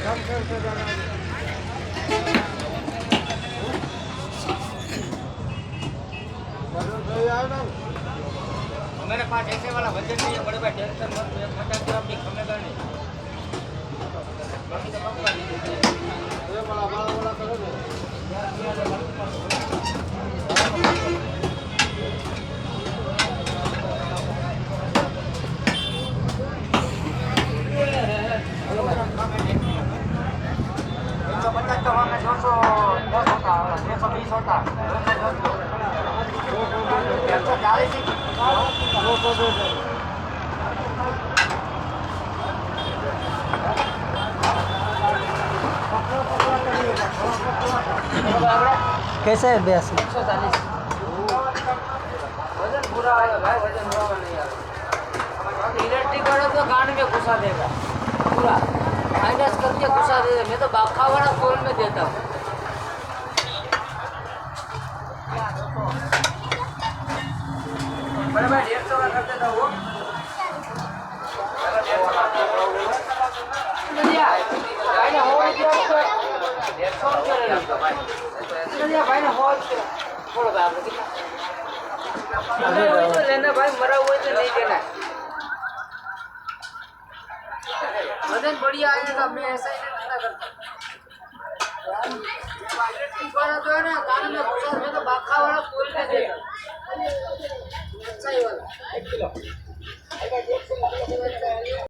मेरे पास ऐसे वाला वजन नहीं है, बड़े भाई टेंशन मत लो, 50 ग्राम की कमेगा नहीं। बाकी तो कम कर दीजिए। ये वाला करो दो। तो 50 तो हमें 210 होता है, 120 होता है, 140 कैसे है 82? 140 वजन पूरा आएगा भाई, वजन होगा नहीं यार। इलेक्ट्रिक वाला तो गांड में घुसा देगा पूरा, माइनस करके घुसा देगा। मैं तो बाखा वाला कोल में देता हूँ। बड़े भाई 150 का कर देता हूँ। भाई ने हो गया तो 150 रुपये ले लो भाई। भाई ने हो बोलो भाई आप कितना मरा हुआ तो लेना भाई, मरा हुआ तो नहीं देना। वजन बढ़िया आएगा, मैं ऐसा ही नहीं करता। वाला तो है ना कान में घुसा, मैं तो बाखा वाला कोल में देता। अच्छा ही वाला 1 किलो।